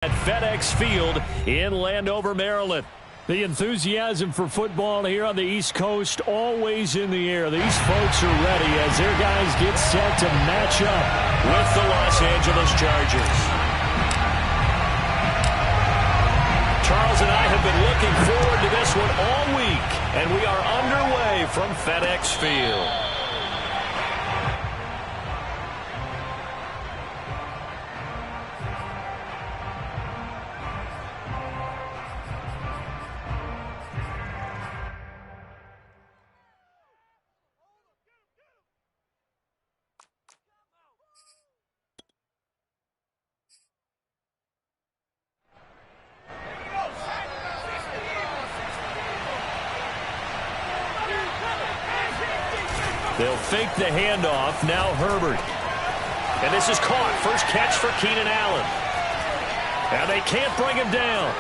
At FedEx Field in Landover, Maryland. The enthusiasm for football here on the East Coast always in the air. These folks are ready as their guys get set to match up with the Los Angeles Chargers. Charles and I have been looking forward to this one all week, and we are underway from FedEx Field. They'll fake the handoff. Now Herbert. And this is caught. First catch for Keenan Allen. And they can't bring him down.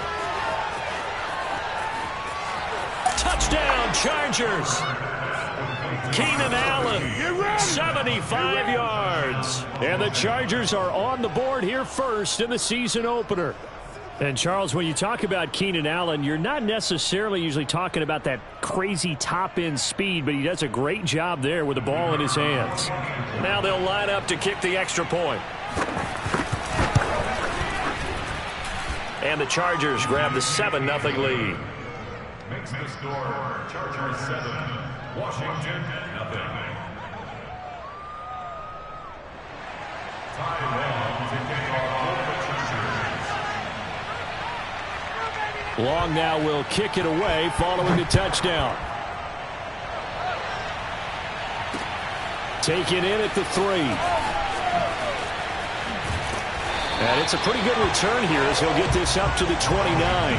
Touchdown, Chargers. Keenan Allen, 75 yards. And the Chargers are on the board here first in the season opener. And, Charles, when you talk about Keenan Allen, you're not necessarily usually talking about that crazy top-end speed, but he does a great job there with the ball in his hands. Now they'll line up to kick the extra point. And the Chargers grab the 7-0 lead. Makes the score Chargers 7, Washington 0. Time to kick off the Chargers. Long now will kick it away following the touchdown. Taken in at the 3. And it's a pretty good return here as he'll get this up to the 29.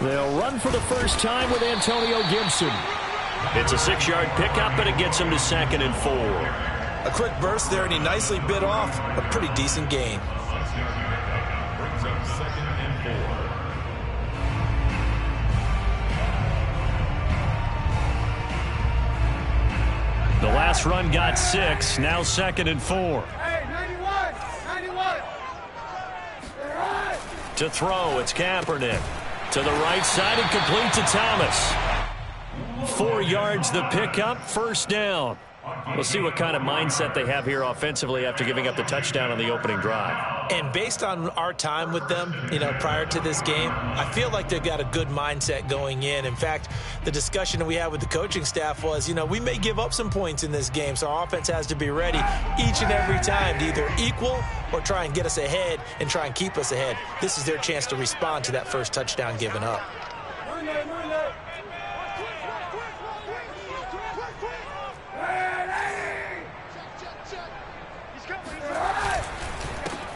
They'll run for the first time with Antonio Gibson. It's a 6-yard pickup, and it gets him to 2nd and 4. A quick burst there, and he nicely bit off a pretty decent gain. Brings up 2nd and 4. The last run got 6, now 2nd and 4. Hey, 91! To throw, it's Kaepernick. To the right side and complete to Thomas. 4 yards the pickup, first down. We'll see what kind of mindset they have here offensively after giving up the touchdown on the opening drive. And based on our time with them, prior to this game, I feel like they've got a good mindset going in. In fact, the discussion that we had with the coaching staff was, we may give up some points in this game, so our offense has to be ready each and every time to either equal or try and get us ahead and try and keep us ahead. This is their chance to respond to that first touchdown given up.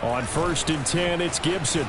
On 1st and 10, it's Gibson.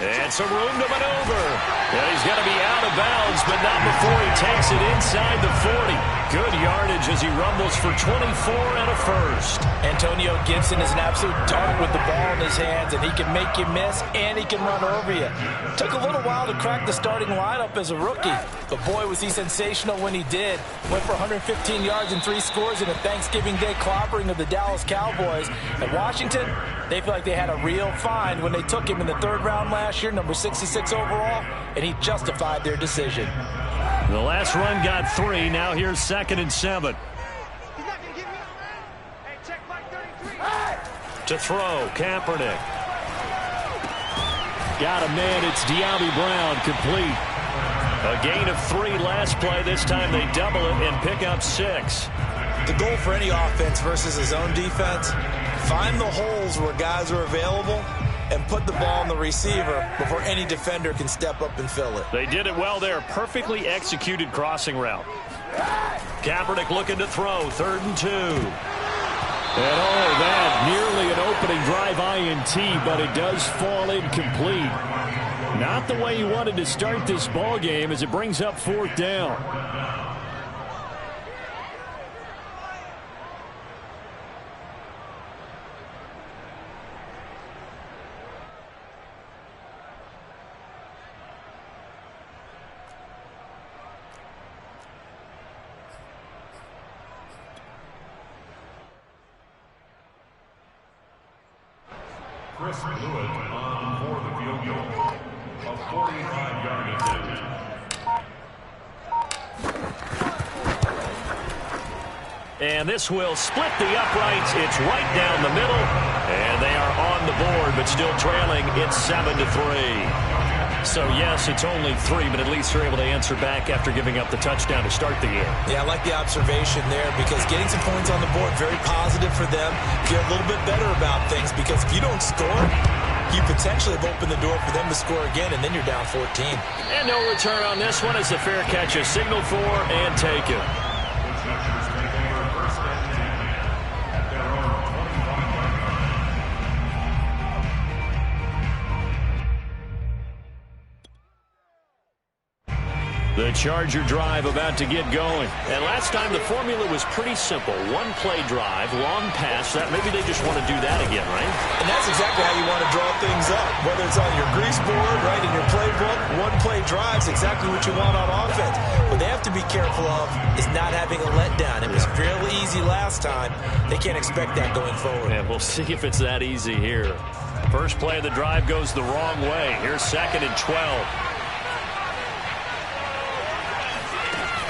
And some room to maneuver. And he's going to be out of bounds, but not before he takes it inside the 40. Good yardage as he rumbles for 24 and a first. Antonio Gibson is an absolute dart with the ball in his hands, and he can make you miss, and he can run over you. Took a little while to crack the starting lineup as a rookie, but boy, was he sensational when he did. Went for 115 yards and 3 scores in a Thanksgiving Day clobbering of the Dallas Cowboys. And Washington, they feel like they had a real find when they took him in the 3rd round last year, number 66 overall, and he justified their decision. The last run got 3. Now here's 2nd and 7. To throw, Kaepernick. Got a man, it's De'Ami Brown, complete. A gain of 3 last play. This time they double it and pick up 6. The goal for any offense versus his own defense, find the holes where guys are available and put the ball on the receiver before any defender can step up and fill it. They did it well there. Perfectly executed crossing route. Kaepernick looking to throw. 3rd and 2. And all that, nearly an opening drive INT, but it does fall incomplete. Not the way he wanted to start this ball game as it brings up 4th down. Chris Blewett on for the field goal. A 45-yard attempt. And this will split the uprights. It's right down the middle. And they are on the board, but still trailing. It's 7-3. So, yes, it's only 3, but at least they're able to answer back after giving up the touchdown to start the game. Yeah, I like the observation there because getting some points on the board, very positive for them. Feel a little bit better about things because if you don't score, you potentially have opened the door for them to score again, and then you're down 14. And no return on this one as the fair catch is signaled for and taken. The Chargers take over 1st and 10 at their own 25-yard line. The Charger drive about to get going. And last time the formula was pretty simple. One play drive, long pass. That maybe they just want to do that again, right? And that's exactly how you want to draw things up. Whether it's on your grease board, right, in your playbook, one play drive's exactly what you want on offense. What they have to be careful of is not having a letdown. It was fairly easy last time. They can't expect that going forward. And we'll see if it's that easy here. First play of the drive goes the wrong way. Here's 2nd and 12.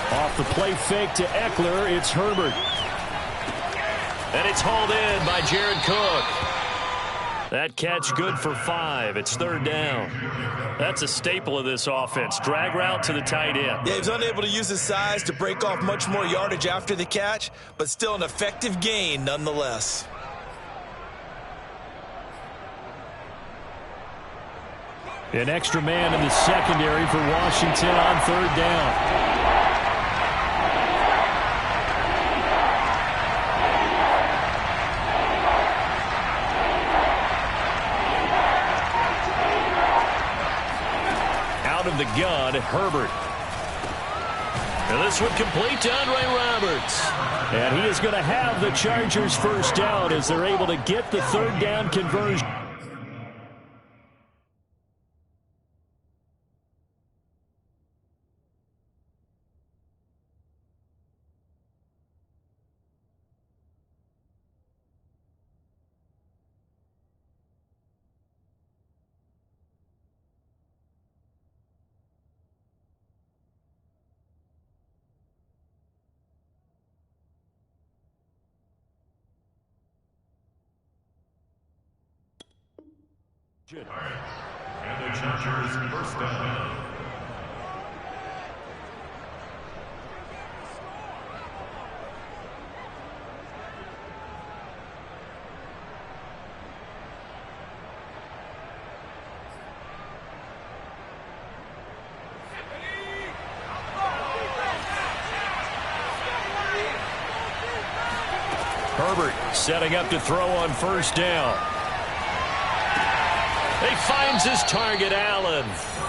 Off the play fake to Eckler, it's Herbert. And it's hauled in by Jared Cook. That catch good for 5. It's 3rd down. That's a staple of this offense. Drag route to the tight end. Yeah, he was unable to use his size to break off much more yardage after the catch, but still an effective gain nonetheless. An extra man in the secondary for Washington on 3rd down. Of the gun, Herbert. And this would complete to Andre Roberts. And he is going to have the Chargers 1st down as they're able to get the 3rd down conversion. And the Chargers 1st down. Herbert setting up to throw on 1st down. He finds his target, Allen.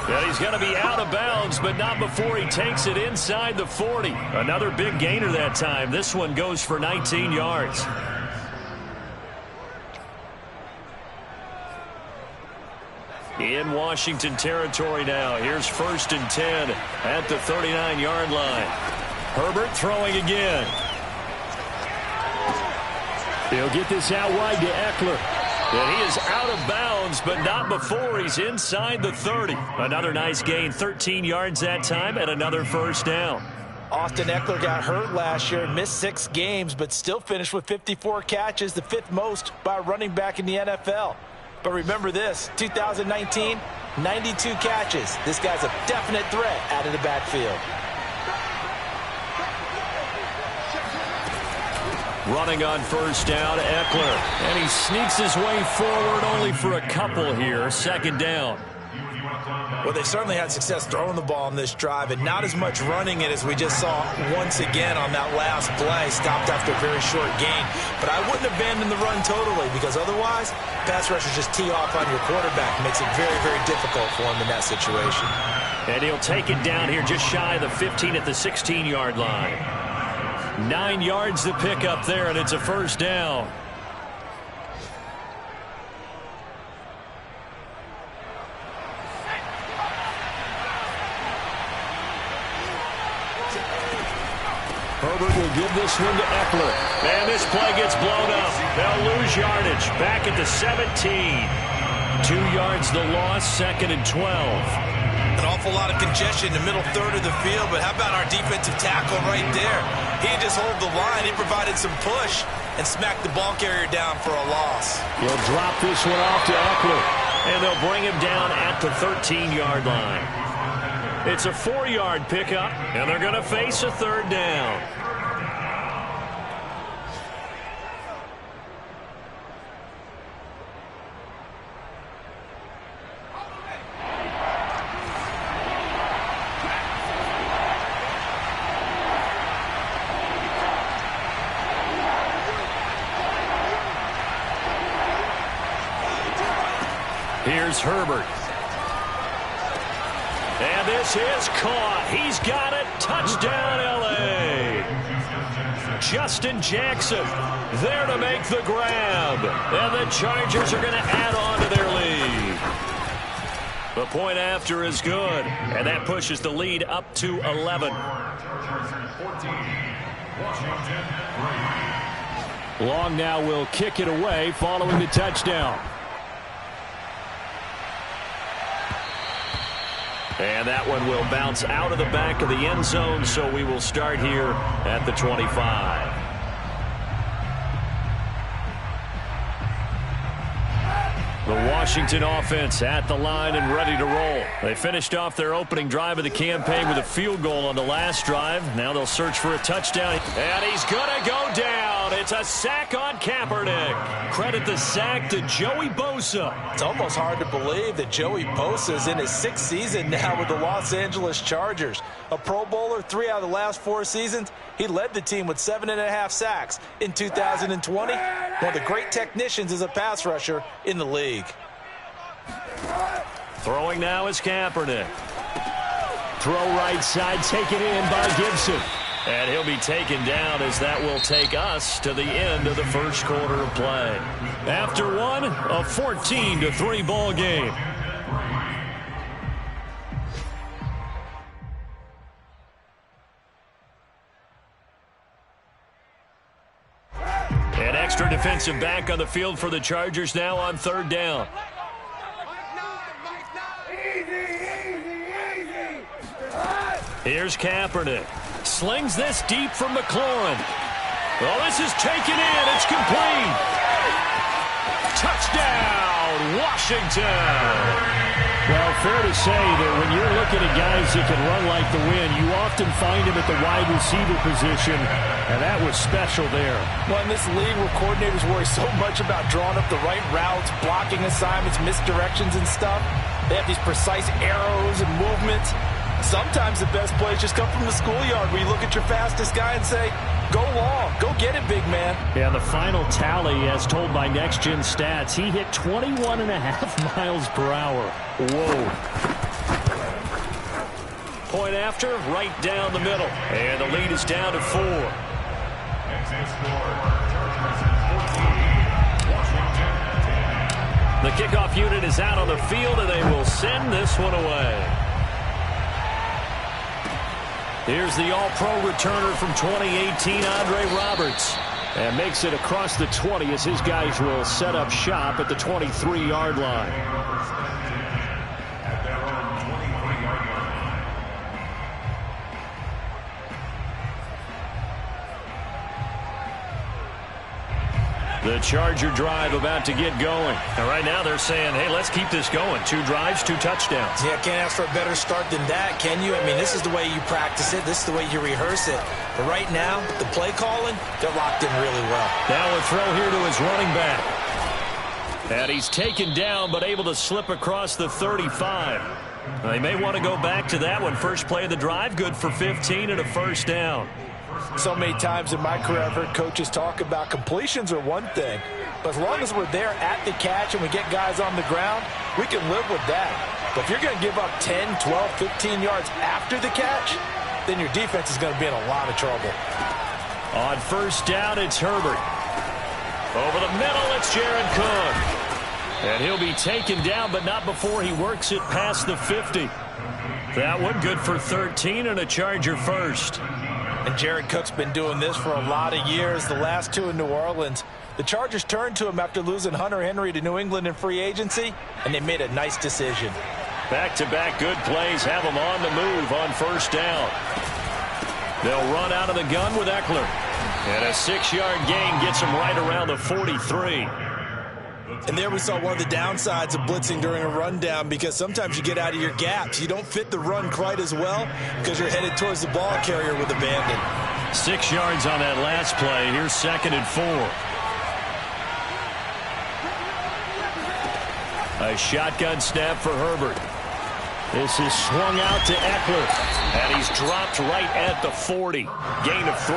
And he's going to be out of bounds, but not before he takes it inside the 40. Another big gainer that time. This one goes for 19 yards. In Washington territory now. Here's 1st and 10 at the 39-yard line. Herbert throwing again. He'll get this out wide to Eckler. And he is out of bounds, but not before he's inside the 30. Another nice gain, 13 yards that time, and another 1st down. Austin Eckler got hurt last year and missed 6 games, but still finished with 54 catches, the 5th most by a running back in the NFL. But remember this, 2019, 92 catches. This guy's a definite threat out of the backfield. Running on 1st down, Eckler. And he sneaks his way forward only for a couple here. 2nd down. Well, they certainly had success throwing the ball on this drive, and not as much running it as we just saw once again on that last play. Stopped after a very short gain. But I wouldn't abandon the run totally, because otherwise, pass rushers just tee off on your quarterback. It makes it very, very difficult for him in that situation. And he'll take it down here just shy of the 15 at the 16-yard line. 9 yards to pick up there, and it's a first down. Herbert will give this one to Eckler. And this play gets blown up. They'll lose yardage. Back at the 17. 2 yards the loss, 2nd and 12. An awful lot of congestion in the middle third of the field, but how about our defensive tackle right there? He just hold the line. He provided some push and smacked the ball carrier down for a loss. He'll drop this one off to Eckler, and they'll bring him down at the 13-yard line. It's a 4-yard pickup, and they're going to face a third down. Here's Herbert. And this is caught. He's got it. Touchdown, L.A. Justin Jackson there to make the grab. And the Chargers are going to add on to their lead. The point after is good. And that pushes the lead up to 11. Long now will kick it away following the touchdown. And that one will bounce out of the back of the end zone, so we will start here at the 25. The Washington offense at the line and ready to roll. They finished off their opening drive of the campaign with a field goal on the last drive. Now they'll search for a touchdown. And he's going to go down. It's a sack on Kaepernick. Credit the sack to Joey Bosa. It's almost hard to believe that Joey Bosa is in his 6th season now with the Los Angeles Chargers. A Pro Bowler 3 out of the last 4 seasons. He led the team with 7.5 sacks in 2020. One of the great technicians as a pass rusher in the league. Throwing now is Kaepernick. Throw right side, taken in by Gibson. And he'll be taken down as that will take us to the end of the first quarter of play. After one, a 14-3 ball game. An extra defensive back on the field for the Chargers now on third down. Here's Kaepernick. Slings this deep from McLaurin. Well, this is taken in. It's complete. Touchdown, Washington. Well, fair to say that when you're looking at guys that can run like the wind, you often find him at the wide receiver position, and that was special there. Well, in this league where coordinators worry so much about drawing up the right routes, blocking assignments, misdirections and stuff, they have these precise arrows and movements. Sometimes the best plays just come from the schoolyard where you look at your fastest guy and say, go long, go get it, big man. Yeah, the final tally, as told by Next Gen Stats, he hit 21.5 miles per hour. Whoa. Point after, right down the middle. And the lead is down to 4. The kickoff unit is out on the field, and they will send this one away. Here's the all-pro returner from 2018, Andre Roberts. And makes it across the 20 as his guys will set up shop at the 23-yard line. At their own 23-yard line. The Charger drive about to get going. And right now they're saying, hey, let's keep this going. 2 drives, 2 touchdowns. Yeah, can't ask for a better start than that, can you? I mean, this is the way you practice it. This is the way you rehearse it. But right now, the play calling, they're locked in really well. Now a throw here to his running back. And he's taken down but able to slip across the 35. They may want to go back to that one. First play of the drive, good for 15 and a first down. So many times in my career I've heard coaches talk about completions are one thing, but as long as we're there at the catch and we get guys on the ground, we can live with that. But if you're going to give up 10, 12, 15 yards after the catch, then your defense is going to be in a lot of trouble. On first down, it's Herbert. Over the middle, it's Jared Cook. And he'll be taken down, but not before he works it past the 50. That one good for 13 and a Charger first. And Jared Cook's been doing this for a lot of years, the last two in New Orleans. The Chargers turned to him after losing Hunter Henry to New England in free agency, and they made a nice decision. Back-to-back good plays have them on the move on first down. They'll run out of the gun with Eckler. And a 6-yard gain gets them right around the 43. And there we saw one of the downsides of blitzing during a rundown, because sometimes you get out of your gaps. You don't fit the run quite as well because you're headed towards the ball carrier with abandon. 6 yards on that last play. Here's 2nd and 4. A shotgun snap for Herbert. This is swung out to Eckler, and he's dropped right at the 40. Gain of 3.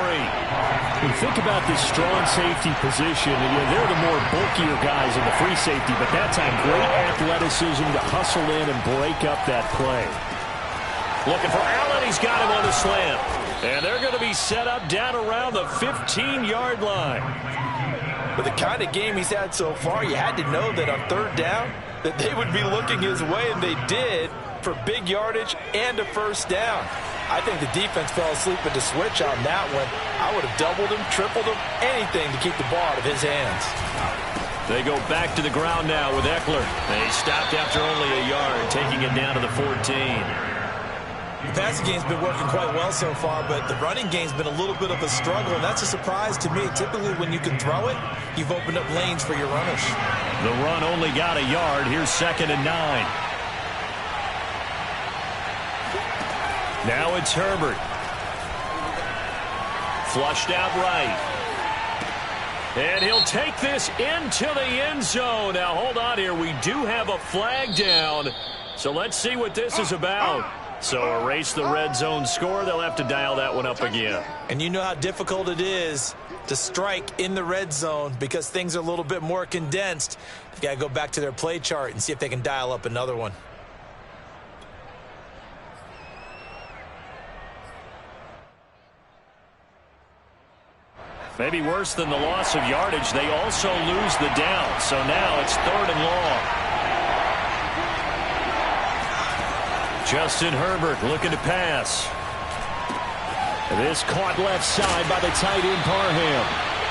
When you think about this strong safety position, they're the more bulkier guys in the free safety, but that time great athleticism to hustle in and break up that play. Looking for Allen. He's got him on the slant. And they're going to be set up down around the 15-yard line. With the kind of game he's had so far, you had to know that on third down that they would be looking his way, and they did, for big yardage and a first down. I think the defense fell asleep at the switch on that one. I would have doubled him, tripled him, anything to keep the ball out of his hands. They go back to the ground now with Eckler. They stopped after only a yard, taking it down to the 14. The passing game's been working quite well so far, but the running game's been a little bit of a struggle, and that's a surprise to me. Typically, when you can throw it, you've opened up lanes for your runners. The run only got a yard. Here's 2nd and 9. Now it's Herbert. Flushed out right. And he'll take this into the end zone. Now, hold on here. We do have a flag down. So let's see what this is about. So erase the red zone score. They'll have to dial that one up again. And you know how difficult it is to strike in the red zone because things are a little bit more condensed. You've got to go back to their play chart and see if they can dial up another one. Maybe worse than the loss of yardage, they also lose the down. So now it's 3rd and long. Justin Herbert looking to pass. This caught left side by the tight end Parham.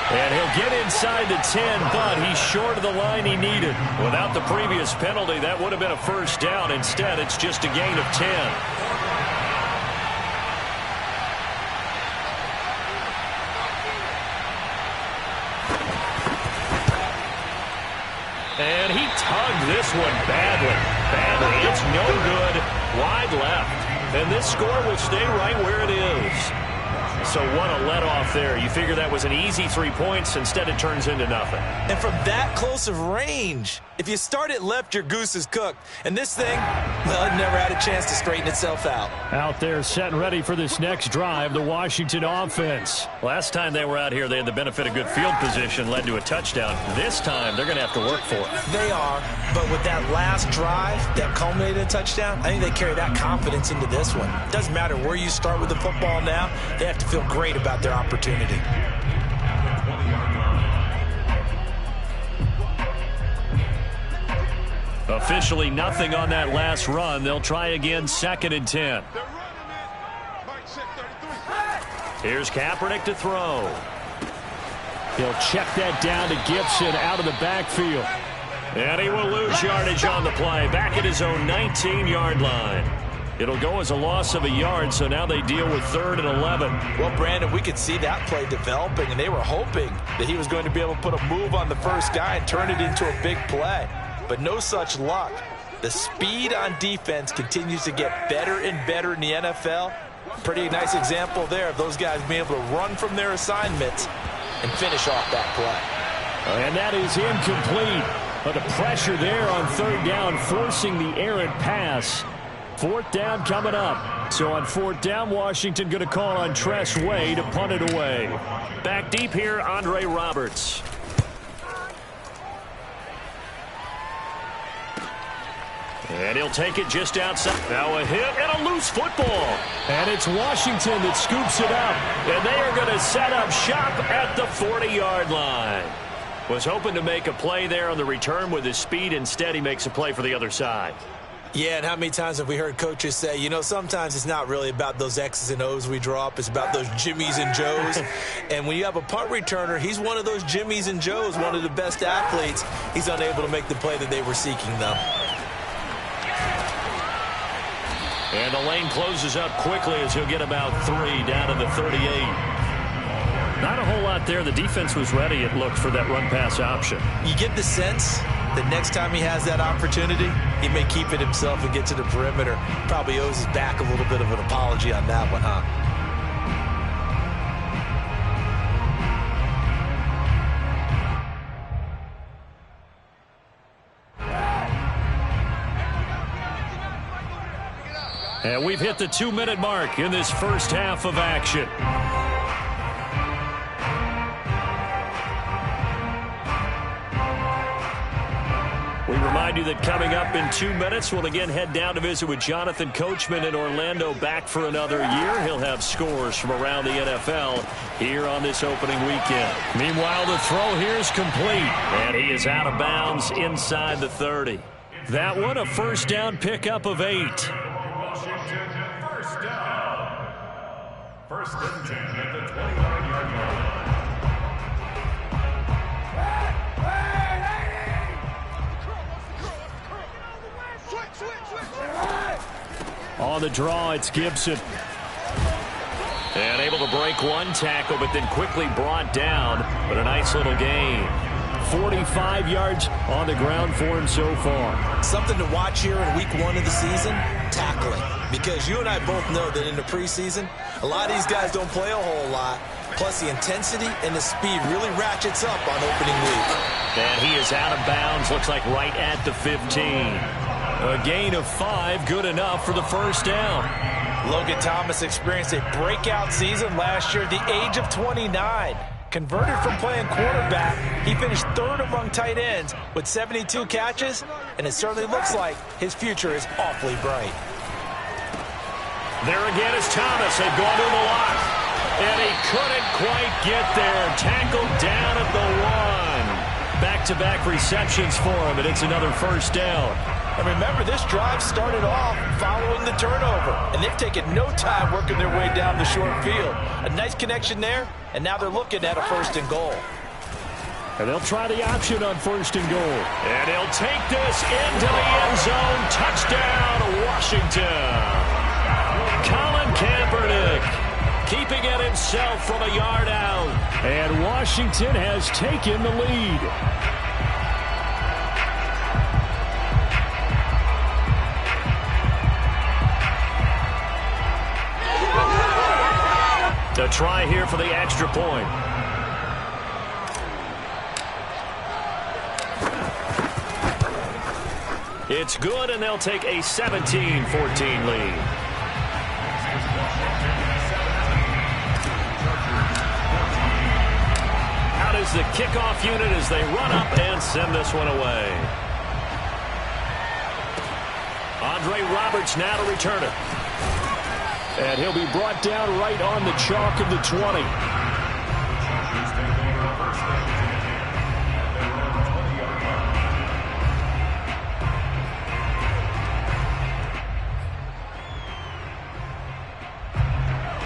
And he'll get inside the 10, but he's short of the line he needed. Without the previous penalty, that would have been a first down. Instead, it's just a gain of 10. And he tugged this one badly. It's no good. Wide left. And this score will stay right where it is. So what a let-off there. You figure that was an easy 3 points. Instead, it turns into nothing. And from that close of range, if you start it left, your goose is cooked. And this thing, well, it never had a chance to straighten itself out. Out there set and ready for this next drive, the Washington offense. Last time they were out here, they had the benefit of good field position, led to a touchdown. This time, they're going to have to work for it. They are, but with that last drive that culminated in a touchdown, I think they carry that confidence into this one. It doesn't matter where you start with the football now, they have to feel great about their opportunity. Officially nothing on that last run. They'll try again, 2nd and 10. Here's Kaepernick to throw. He'll check that down to Gibson out of the backfield. And he will lose yardage on the play. Back at his own 19-yard line. It'll go as a loss of a yard, so now they deal with 3rd and 11. Well, Brandon, we could see that play developing, and they were hoping that he was going to be able to put a move on the first guy and turn it into a big play. But no such luck. The speed on defense continues to get better and better in the NFL. Pretty nice example there of those guys being able to run from their assignments and finish off that play. And that is incomplete. But the pressure there on 3rd down, forcing the errant pass. Fourth down coming up. So on fourth down, Washington going to call on Tress Way to punt it away. Back deep here, Andre Roberts. And he'll take it just outside. Now a hit and a loose football. And it's Washington that scoops it up. And they are going to set up shop at the 40-yard line. Was hoping to make a play there on the return with his speed. Instead, he makes a play for the other side. Yeah, and how many times have we heard coaches say, you know, sometimes it's not really about those X's and O's we draw up. It's about those Jimmies and Joes. And when you have a punt returner, he's one of those Jimmies and Joes, one of the best athletes. He's unable to make the play that they were seeking, though. And the lane closes up quickly as he'll get about 3 down to the 38. Not a whole lot there. The defense was ready, it looked, for that run-pass option. You get the sense that next time he has that opportunity, he may keep it himself and get to the perimeter. Probably owes his back a little bit of an apology on that one, huh? And we've hit the 2-minute mark in this first half of action. We remind you that coming up in 2 minutes, we'll again head down to visit with Jonathan Coachman in Orlando, back for another year. He'll have scores from around the NFL here on this opening weekend. Meanwhile, the throw here is complete, and he is out of bounds inside the 30. That one, a first down pickup of 8. Washington, first down. First and 10 at the 29-yard line. On the draw, it's Gibson. And able to break one tackle, but then quickly brought down. But a nice little gain. 45 yards on the ground for him so far. Something to watch here in week 1 of the season, tackling. Because you and I both know that in the preseason, a lot of these guys don't play a whole lot. Plus, the intensity and the speed really ratchets up on opening week. And he is out of bounds, looks like right at the 15. A gain of 5, good enough for the first down. Logan Thomas experienced a breakout season last year at the age of 29. Converted from playing quarterback, he finished 3rd among tight ends with 72 catches, and it certainly looks like his future is awfully bright. There again is Thomas. They've gone to the lock. And he couldn't quite get there. Tackled down at the 1. Back-to-back receptions for him, and it's another first down. And remember, this drive started off following the turnover, and they've taken no time working their way down the short field. A nice connection there, and now they're looking at a 1st and goal. And they'll try the option on 1st and goal. And he'll take this into the end zone. Touchdown, Washington. Colin Kaepernick keeping it himself from a yard out. And Washington has taken the lead. A try here for the extra point. It's good, and they'll take a 17-14 lead. Out is the kickoff unit as they run up and send this one away. Andre Roberts now to return it. And he'll be brought down right on the chalk of the 20.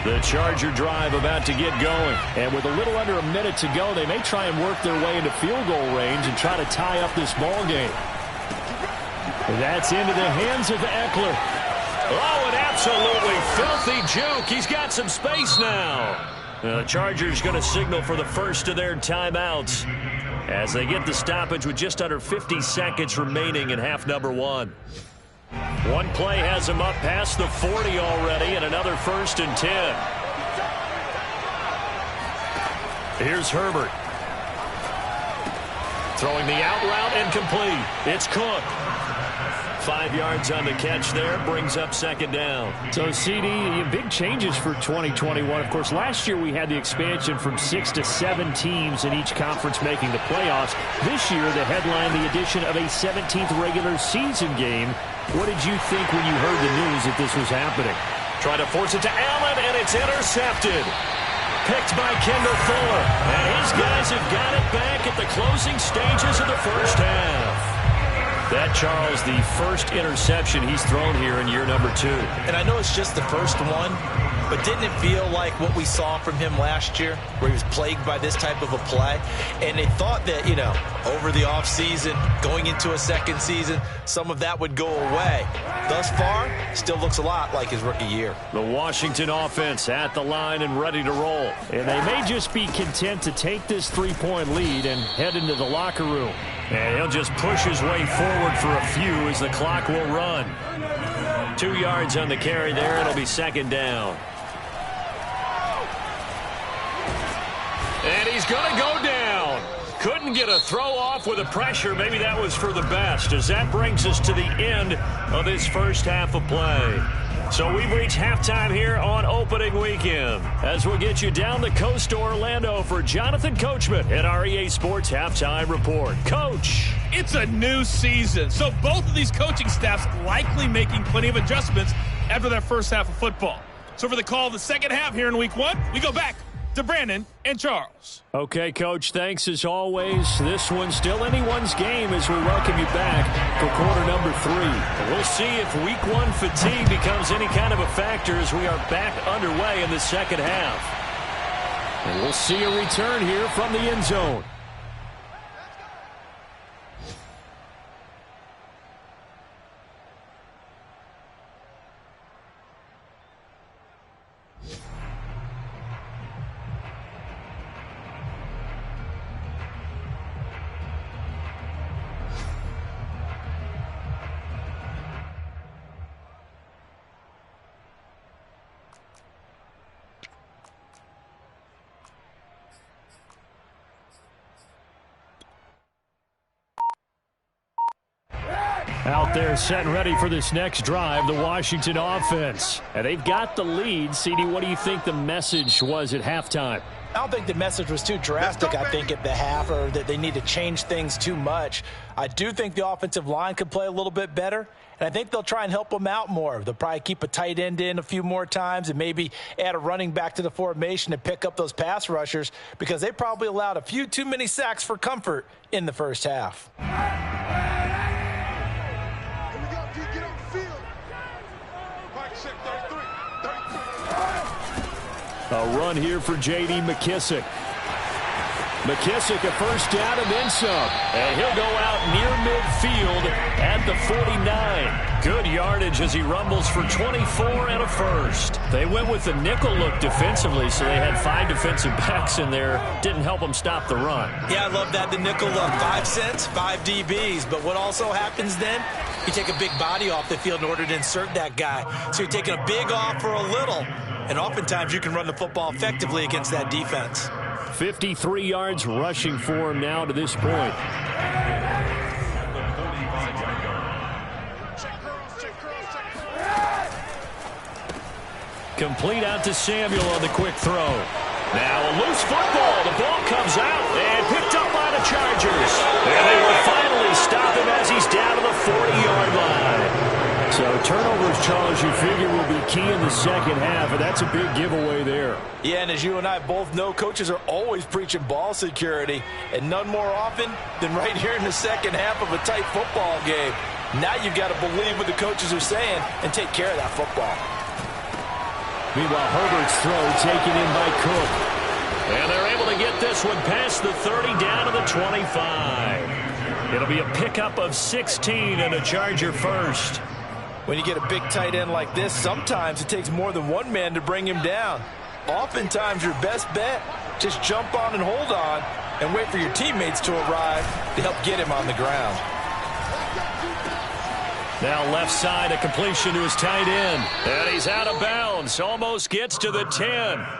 The Charger drive about to get going. And with a little under a minute to go, they may try and work their way into field goal range and try to tie up this ball game. That's into the hands of Eckler. Oh, an absolutely filthy juke. He's got some space now. The Chargers going to signal for the first of their timeouts as they get the stoppage with just under 50 seconds remaining in half number 1. One play has him up past the 40 already, and another 1st and 10. Here's Herbert. Throwing the out route incomplete. It's Cook. 5 yards on the catch there. Brings up second down. So, CD, big changes for 2021. Of course, last year we had the expansion from 6 to 7 teams in each conference making the playoffs. This year, the headline, the addition of a 17th regular season game. What did you think when you heard the news that this was happening? Try to force it to Allen, and it's intercepted. Picked by Kendall Fuller. And his guys have got it back at the closing stages of the first half. That, Charles, the first interception he's thrown here in year number 2. And I know it's just the first one, but didn't it feel like what we saw from him last year, where he was plagued by this type of a play? And they thought that, over the offseason, going into a second season, some of that would go away. Thus far, still looks a lot like his rookie year. The Washington offense at the line and ready to roll. And they may just be content to take this 3-point lead and head into the locker room. And he'll just push his way forward for a few as the clock will run. 2 yards on the carry there. It'll be second down. And he's going to go down. Couldn't get a throw off with the pressure. Maybe that was for the best, as that brings us to the end of this first half of play. So we've reached halftime here on opening weekend, as we'll get you down the coast to Orlando for Jonathan Coachman at our EA Sports Halftime Report. Coach. It's a new season, so both of these coaching staffs likely making plenty of adjustments after their first half of football. So for the call of the second half here in week 1, we go back to Brandon and Charles. Okay, Coach, thanks as always. This one's still anyone's game as we welcome you back for quarter number 3. We'll see if week 1 fatigue becomes any kind of a factor as we are back underway in the second half. And we'll see a return here from the end zone. Out there set and ready for this next drive, the Washington offense. And they've got the lead. CD, what do you think the message was at halftime? I don't think the message was too drastic, I think, at the half, or that they need to change things too much. I do think the offensive line could play a little bit better, and I think they'll try and help them out more. They'll probably keep a tight end in a few more times and maybe add a running back to the formation to pick up those pass rushers, because they probably allowed a few too many sacks for comfort in the first half. A run here for J.D. McKissick. McKissick a first down and then some. And he'll go out near midfield at the 49. Good yardage as he rumbles for 24 and a first. They went with the nickel look defensively, so they had 5 defensive backs in there. Didn't help them stop the run. Yeah, I love that, the nickel look. 5 cents, 5 DBs. But what also happens then, you take a big body off the field in order to insert that guy. So you're taking a big off for a little. And oftentimes you can run the football effectively against that defense. 53 yards rushing for him now to this point. Complete out to Samuel on the quick throw. Now a loose football. The ball comes out and picked up by the Chargers. And they will finally stop him as he's down to the 40-yard line. So turnovers, Charles, you figure will be key in the second half, and that's a big giveaway there. Yeah, and as you and I both know, coaches are always preaching ball security, and none more often than right here in the second half of a tight football game. Now you've got to believe what the coaches are saying and take care of that football. Meanwhile, Herbert's throw taken in by Cook. And they're able to get this one past the 30 down to the 25. It'll be a pickup of 16 and a Charger first. When you get a big tight end like this, sometimes it takes more than one man to bring him down. Oftentimes, your best bet, just jump on and hold on and wait for your teammates to arrive to help get him on the ground. Now left side, a completion to his tight end. And he's out of bounds. Almost gets to the 10.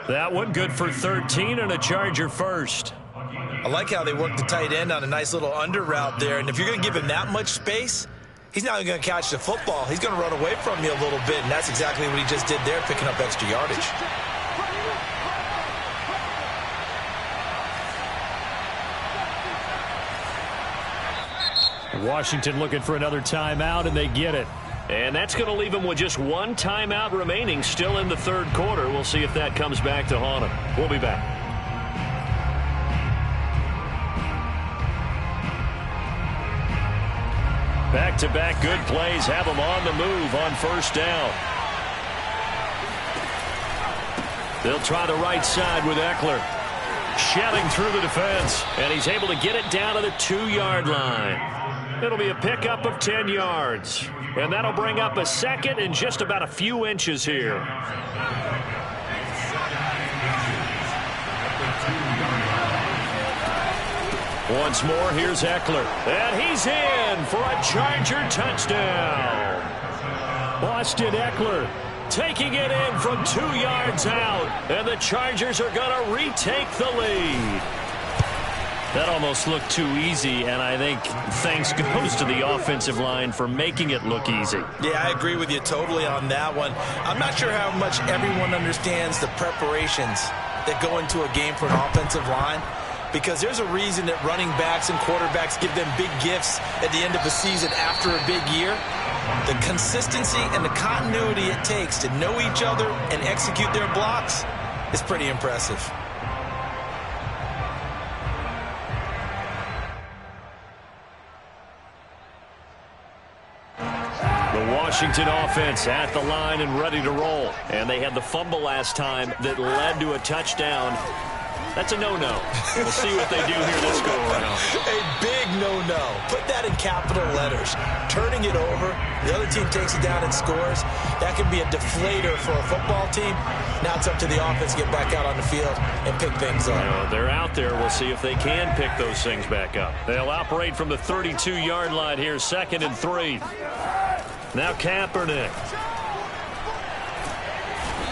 That one good for 13 and a Charger first. I like how they work the tight end on a nice little under route there. And if you're going to give him that much space, he's not even going to catch the football. He's going to run away from you a little bit, and that's exactly what he just did there, picking up extra yardage. Washington looking for another timeout, and they get it. And that's going to leave them with just one timeout remaining still in the third quarter. We'll see if that comes back to haunt them. We'll be back. Back-to-back good plays have them on the move on first down. They'll try the right side with Eckler. Shelling through the defense, and he's able to get it down to the 2-yard line. It'll be a pickup of 10 yards. And that'll bring up a second and just about a few inches here. Once more, here's Eckler. And he's in for a Charger touchdown. Austin Eckler taking it in from 2 yards out. And the Chargers are going to retake the lead. That almost looked too easy, and I think thanks goes to the offensive line for making it look easy. Yeah, I agree with you totally on that one. I'm not sure how much everyone understands the preparations that go into a game for an offensive line, because there's a reason that running backs and quarterbacks give them big gifts at the end of a season after a big year. The consistency and the continuity it takes to know each other and execute their blocks is pretty impressive. Washington offense at the line and ready to roll. And they had the fumble last time that led to a touchdown. That's a no-no. We'll see what they do here this go-around. A big no-no. Put that in capital letters. Turning it over, the other team takes it down and scores. That can be a deflator for a football team. Now it's up to the offense to get back out on the field and pick things up. They're out there. We'll see if they can pick those things back up. They'll operate from the 32-yard line here, 2nd and 3. Now Kaepernick.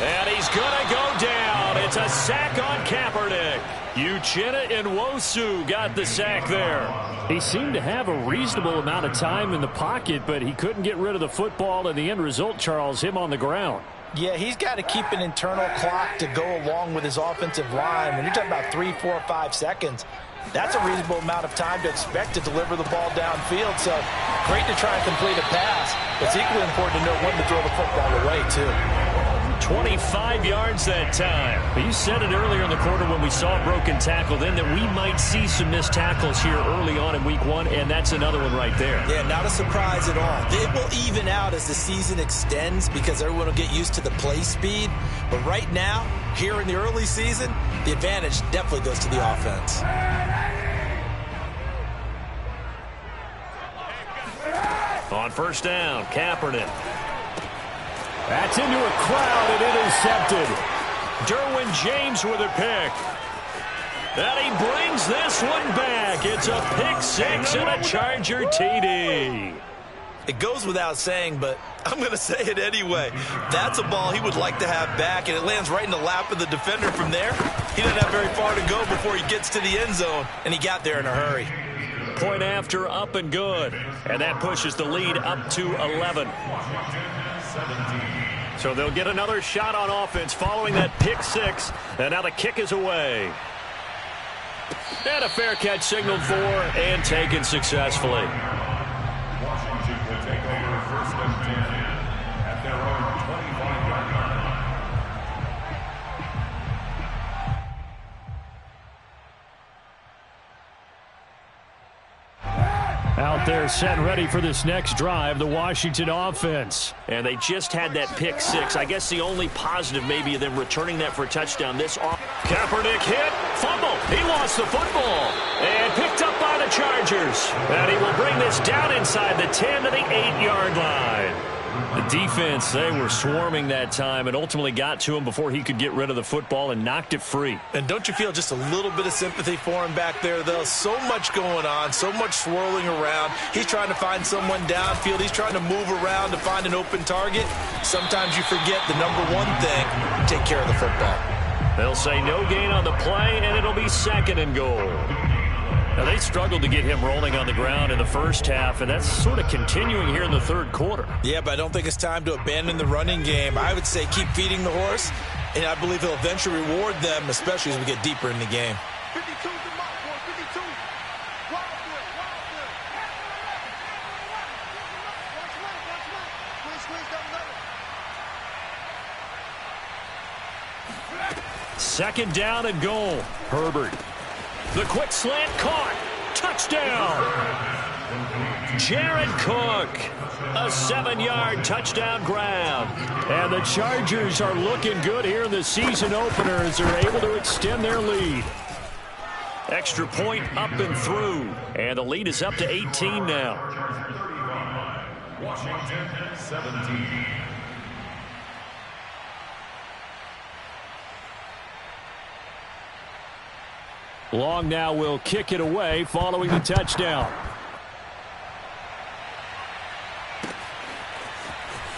And he's going to go down. It's a sack on Kaepernick. Uchenna Nwosu got the sack there. He seemed to have a reasonable amount of time in the pocket, but he couldn't get rid of the football, and the end result, Charles, him on the ground. Yeah, he's got to keep an internal clock to go along with his offensive line. When you're talking about 3, 4, 5 seconds, that's a reasonable amount of time to expect to deliver the ball downfield. So great to try and complete a pass. It's equally important to know when to throw the football away, too. 25 yards that time. But you said it earlier in the quarter when we saw a broken tackle then that we might see some missed tackles here early on in week 1, and that's another one right there. Yeah, not a surprise at all. It will even out as the season extends because everyone will get used to the play speed. But right now, here in the early season, the advantage definitely goes to the offense. On first down, Kaepernick. That's into a crowd and intercepted. Derwin James with a pick. And he brings this one back. It's a pick 6 and a Charger TD. It goes without saying, but I'm going to say it anyway. That's a ball he would like to have back, and it lands right in the lap of the defender from there. He didn't have very far to go before he gets to the end zone, and he got there in a hurry. Point after, up and good. And that pushes the lead up to 11. So they'll get another shot on offense following that pick 6. And now the kick is away. And a fair catch signaled for and taken successfully. Washington will take over 1st and 10 at their own 25-yard line. Out there set and ready for this next drive, the Washington offense. And they just had that pick 6. I guess the only positive maybe of them returning that for a touchdown this off. Kaepernick hit, fumble. He lost the football and picked up by the Chargers. And he will bring this down inside the 10 to the 8-yard line. The defense, they were swarming that time and ultimately got to him before he could get rid of the football and knocked it free. And don't you feel just a little bit of sympathy for him back there, though? So much going on, so much swirling around. He's trying to find someone downfield. He's trying to move around to find an open target. Sometimes you forget the number one thing, take care of the football. They'll say no gain on the play, and it'll be 2nd and goal. Now, they struggled to get him rolling on the ground in the first half, and that's sort of continuing here in the third quarter. Yeah, but I don't think it's time to abandon the running game. I would say keep feeding the horse, and I believe he'll eventually reward them, especially as we get deeper in the game. 52 to mark, boy, 52. Wild foot, wild foot. Second down and goal. Herbert. The quick slant caught. Touchdown. Jared Cook. A 7-yard touchdown grab. And the Chargers are looking good here in the season opener as they're able to extend their lead. Extra point up and through. And the lead is up to 18 now. Washington 17. Long now will kick it away following the touchdown.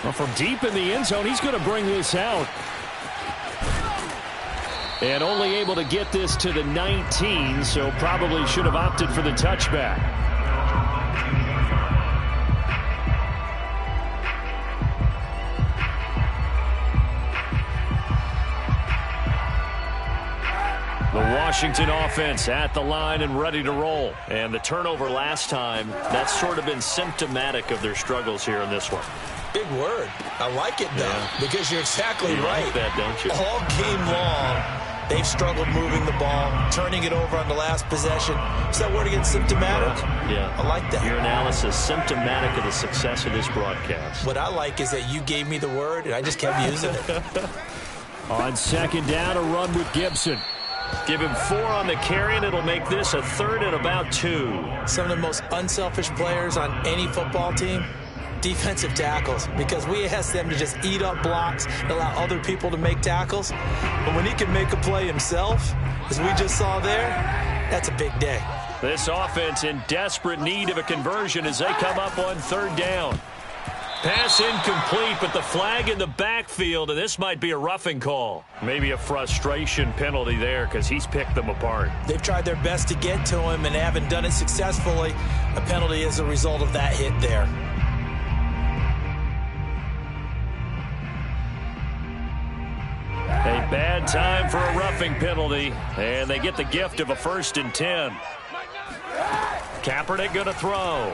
Well, from deep in the end zone, he's going to bring this out. And only able to get this to the 19, so probably should have opted for the touchback. The Washington offense at the line and ready to roll. And the turnover last time, that's sort of been symptomatic of their struggles here in this one. Big word. I like it, though, because you're exactly right. Like that, don't you? All game long, they've struggled moving the ball, turning it over on the last possession. Is that word again, symptomatic? Yeah. I like that. Your analysis, symptomatic of the success of this broadcast. What I like is that you gave me the word, and I just kept using it. On second down, a run with Gibson. Give him 4 on the carry, and it'll make this a third and about 2. Some of the most unselfish players on any football team, defensive tackles, because we ask them to just eat up blocks and allow other people to make tackles. But when he can make a play himself, as we just saw there, that's a big day. This offense in desperate need of a conversion as they come up on third down. Pass incomplete, but the flag in the backfield, and this might be a roughing call. Maybe a frustration penalty there because he's picked them apart. They've tried their best to get to him and haven't done it successfully. A penalty is a result of that hit there. A bad time for a roughing penalty, and they get the gift of a 1st and 10. Kaepernick going to throw.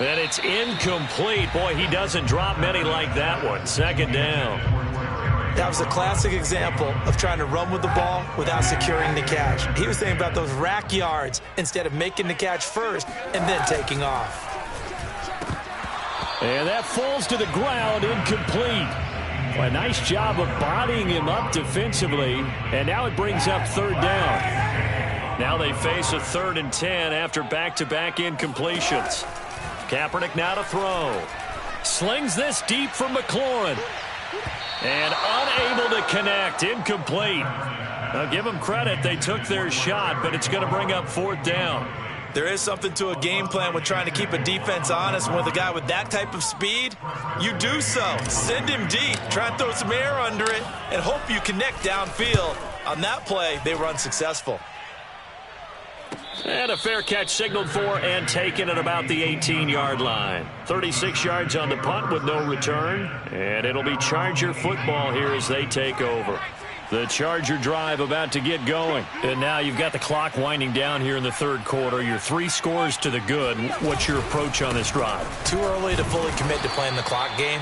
And it's incomplete. Boy, he doesn't drop many like that one. Second down. That was a classic example of trying to run with the ball without securing the catch. He was thinking about those rack yards instead of making the catch first and then taking off. And that falls to the ground, incomplete. Well, a nice job of bodying him up defensively. And now it brings up third down. Now they face a 3rd and 10 after back-to-back incompletions. Kaepernick now to throw. Slings this deep from McLaurin. And unable to connect. Incomplete. Now give them credit. They took their shot, but it's going to bring up 4th down. There is something to a game plan with trying to keep a defense honest. With a guy with that type of speed, you do so. Send him deep. Try and throw some air under it and hope you connect downfield. On that play, they were unsuccessful. And a fair catch signaled for and taken at about the 18-yard line. 36 yards on the punt with no return. And it'll be Charger football here as they take over. The Charger drive about to get going. And now you've got the clock winding down here in the third quarter. You're 3 scores to the good. What's your approach on this drive? Too early to fully commit to playing the clock game.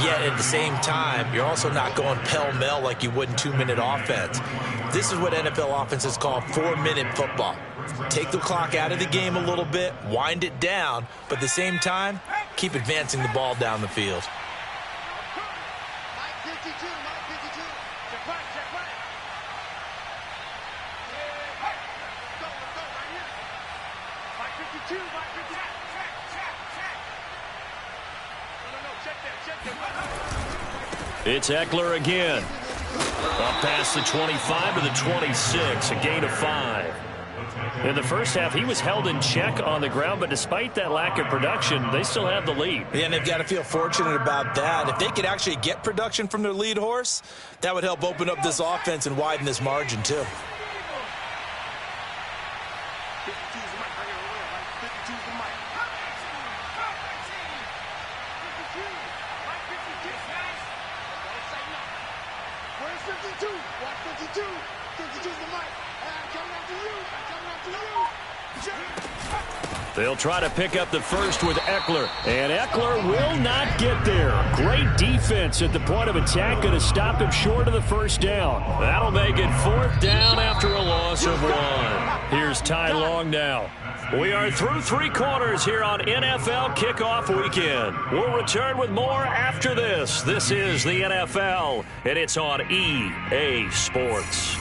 Yet at the same time, you're also not going pell-mell like you would in 2-minute offense. This is what NFL offenses call 4-minute football. Take the clock out of the game a little bit, wind it down, but at the same time, keep advancing the ball down the field. It's Eckler again. Up past the 25 to the 26, a gain of 5. In the first half, he was held in check on the ground, but despite that lack of production, they still have the lead. Yeah, and they've got to feel fortunate about that. If they could actually get production from their lead horse, that would help open up this offense and widen this margin, too. Where's 52? Watch 52. 52's the mic. I'm coming after you. I'm coming after you. They'll try to pick up the first with Eckler. And Eckler will not get there. Great defense at the point of attack. Going to stop him short of the first down. That'll make it 4th down after a loss of 1. Here's Ty Long now. We are through 3 quarters here on NFL Kickoff Weekend. We'll return with more after this. This is the NFL, and it's on EA Sports.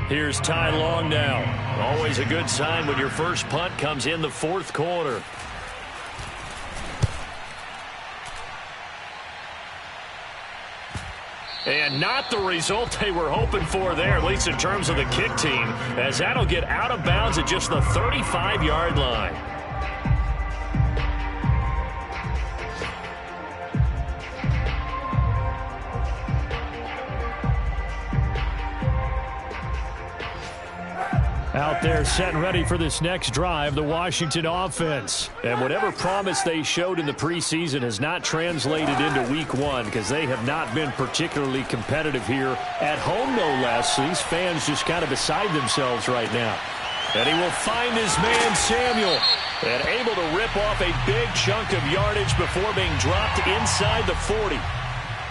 Here's Ty Long now. Always a good sign when your first punt comes in the 4th quarter. And not the result they were hoping for there, at least in terms of the kick team, as that'll get out of bounds at just the 35-yard line. Out there set and ready for this next drive, the Washington offense. And whatever promise they showed in the preseason has not translated into week 1 because they have not been particularly competitive here at home, no less. These fans just kind of beside themselves right now. And he will find his man Samuel and able to rip off a big chunk of yardage before being dropped inside the 40.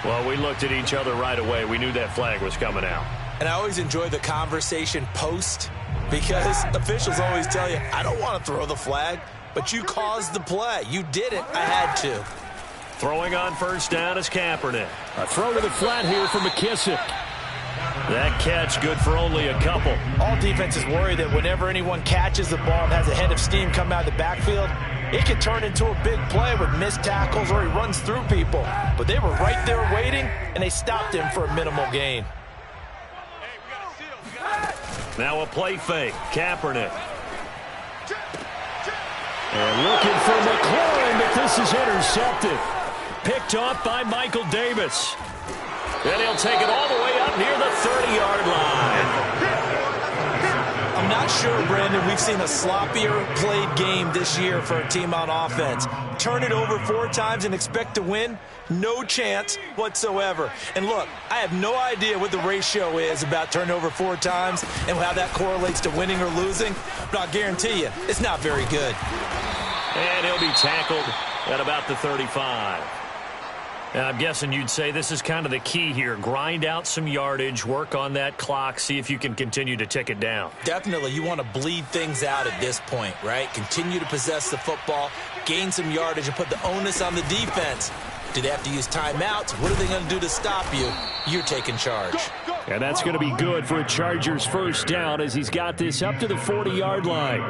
Well, we looked at each other right away. We knew that flag was coming out. And I always enjoy the conversation post, because officials always tell you, I don't want to throw the flag, but you caused the play. You did it. I had to. Throwing on first down is Kaepernick. A throw to the flat here for McKissick. That catch good for only a couple. All defenses worry that whenever anyone catches the ball and has a head of steam come out of the backfield, it can turn into a big play with missed tackles or he runs through people. But they were right there waiting, and they stopped him for a minimal gain. Now a play fake. Kaepernick. And looking for McLaurin, but this is intercepted. Picked off by Michael Davis. And he'll take it all the way up near the 30-yard line. I'm not sure, Brandon, we've seen a sloppier played game this year for a team on offense. Turn it over 4 times and expect to win? No chance whatsoever. And look, I have no idea what the ratio is about turning over 4 times and how that correlates to winning or losing, but I'll guarantee you, it's not very good. And he'll be tackled at about the 35. And I'm guessing you'd say this is kind of the key here. Grind out some yardage, work on that clock, see if you can continue to tick it down. Definitely, you want to bleed things out at this point, right? Continue to possess the football, gain some yardage, and put the onus on the defense. Do they have to use timeouts? What are they going to do to stop you? You're taking charge. And that's going to be good for a Chargers first down as he's got this up to the 40-yard line.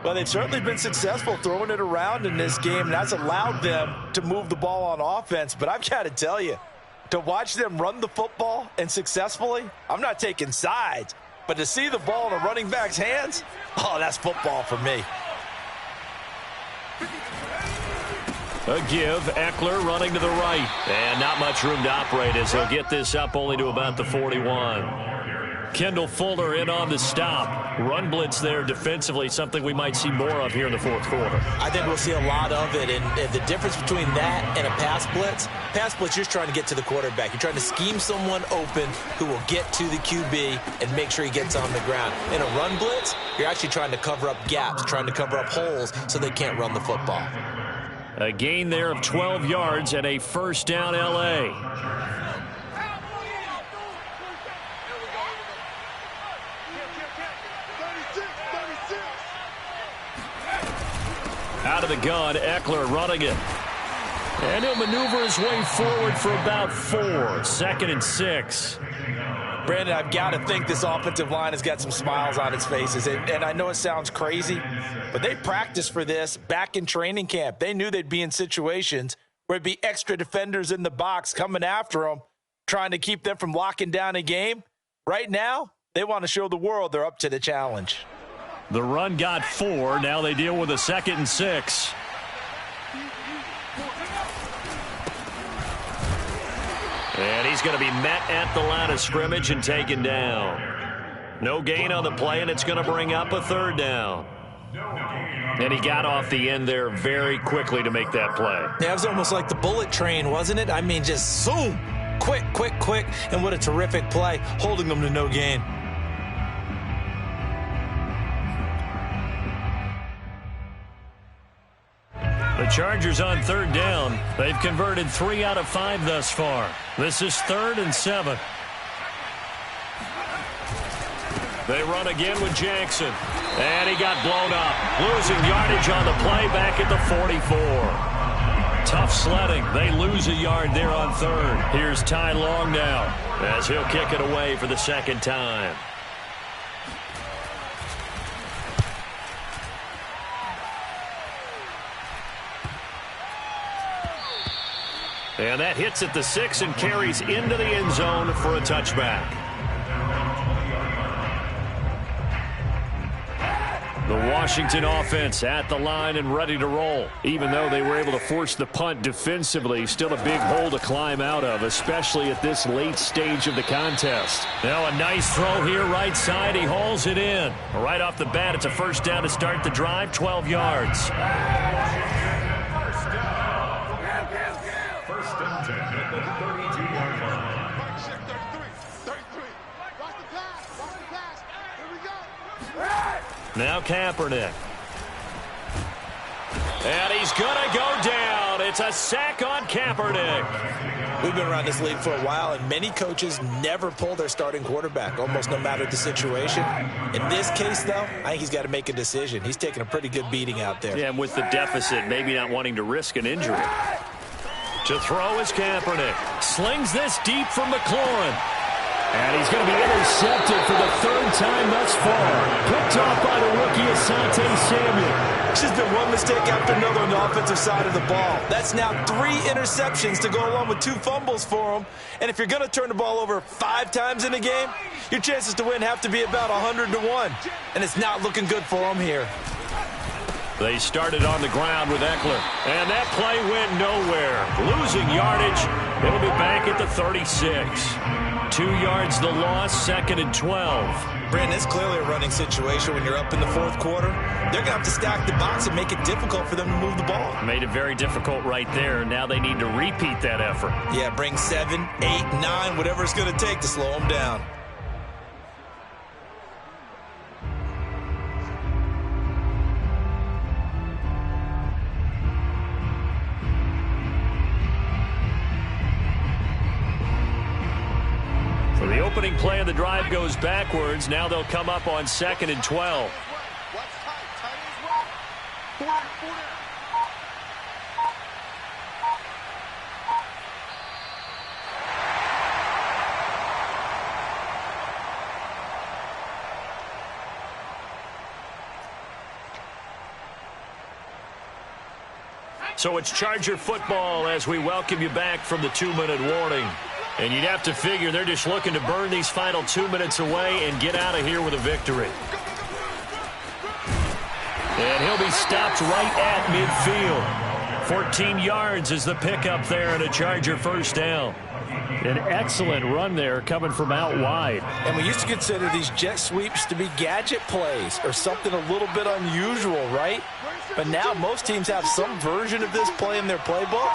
Well, they've certainly been successful throwing it around in this game, and that's allowed them to move the ball on offense. But I've got to tell you, to watch them run the football and successfully, I'm not taking sides, but to see the ball in a running back's hands, oh, that's football for me. A give, Eckler running to the right. And not much room to operate as he'll get this up only to about the 41. Kendall Fuller in on the stop. Run blitz there defensively, something we might see more of here in the 4th quarter. I think we'll see a lot of it, and the difference between that and a pass blitz, you're just trying to get to the quarterback. You're trying to scheme someone open who will get to the QB and make sure he gets on the ground. In a run blitz, you're actually trying to cover up gaps, trying to cover up holes so they can't run the football. A gain there of 12 yards and a first down L.A. Out of the gun, Eckler running it. And he'll maneuver his way forward for about 4. 2nd and 6. Brandon, I've got to think this offensive line has got some smiles on its faces. And I know it sounds crazy, but they practiced for this back in training camp. They knew they'd be in situations where it'd be extra defenders in the box coming after them, trying to keep them from locking down a game. Right now, they want to show the world they're up to the challenge. The run got 4. Now they deal with a 2nd and 6. And he's going to be met at the line of scrimmage and taken down. No gain on the play, and it's going to bring up a 3rd down. And he got off the end there very quickly to make that play. Yeah, it was almost like the bullet train, wasn't it? I mean, just zoom. Quick, quick, quick. And what a terrific play, holding them to no gain. The Chargers on third down. They've converted 3 out of 5 thus far. This is 3rd and 7. They run again with Jackson. And he got blown up. Losing yardage on the play back at the 44. Tough sledding. They lose a yard there on 3rd. Here's Ty Long now as he'll kick it away for the 2nd time. And that hits at the 6 and carries into the end zone for a touchback. The Washington offense at the line and ready to roll. Even though they were able to force the punt defensively, still a big hole to climb out of, especially at this late stage of the contest. Now a nice throw here right side. He hauls it in. Right off the bat, it's a first down to start the drive, 12 yards. Now Kaepernick. And he's going to go down. It's a sack on Kaepernick. We've been around this league for a while, and many coaches never pull their starting quarterback, almost no matter the situation. In this case, though, I think he's got to make a decision. He's taking a pretty good beating out there. Yeah, and with the deficit, maybe not wanting to risk an injury. To throw is Kaepernick. Slings this deep from McLaurin. And he's going to be intercepted for the 3rd time thus far. Picked off by the rookie Asante Samuel. It's just been one mistake after another on the offensive side of the ball. That's now 3 interceptions to go along with 2 fumbles for him. And if you're going to turn the ball over 5 times in a game, your chances to win have to be about 100-1. And it's not looking good for him here. They started on the ground with Eckler. And that play went nowhere. Losing yardage. It'll be back at the 36. 2 yards the loss, 2nd and 12. Brandon, it's clearly a running situation when you're up in the 4th quarter. They're going to have to stack the box and make it difficult for them to move the ball. Made it very difficult right there. Now they need to repeat that effort. Yeah, bring 7, 8, 9, whatever it's going to take to slow them down. The opening play of the drive goes backwards. Now they'll come up on 2nd and 12. So it's Charger football as we welcome you back from the 2-minute warning. And you'd have to figure they're just looking to burn these final 2 minutes away and get out of here with a victory. And he'll be stopped right at midfield. 14 yards is the pickup there and a Charger first down. An excellent run there coming from out wide. And we used to consider these jet sweeps to be gadget plays or something a little bit unusual, right? But now most teams have some version of this play in their playbook.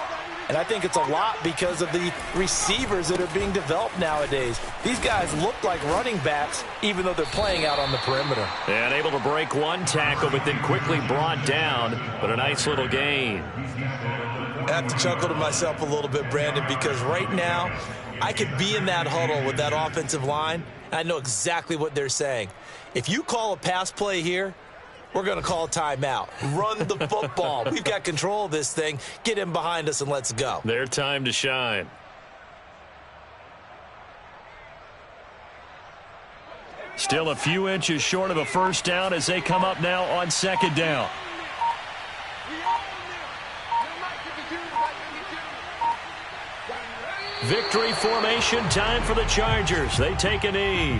And I think it's a lot because of the receivers that are being developed nowadays. These guys look like running backs, even though they're playing out on the perimeter. And able to break one tackle, but then quickly brought down. But a nice little gain. I have to chuckle to myself a little bit, Brandon, because right now I could be in that huddle with that offensive line. And I know exactly what they're saying. If you call a pass play here, we're going to call timeout. Run the football. We've got control of this thing. Get him behind us and let's go. Their time to shine. Still a few inches short of a first down as they come up now on 2nd down. Victory formation time for the Chargers. They take a knee.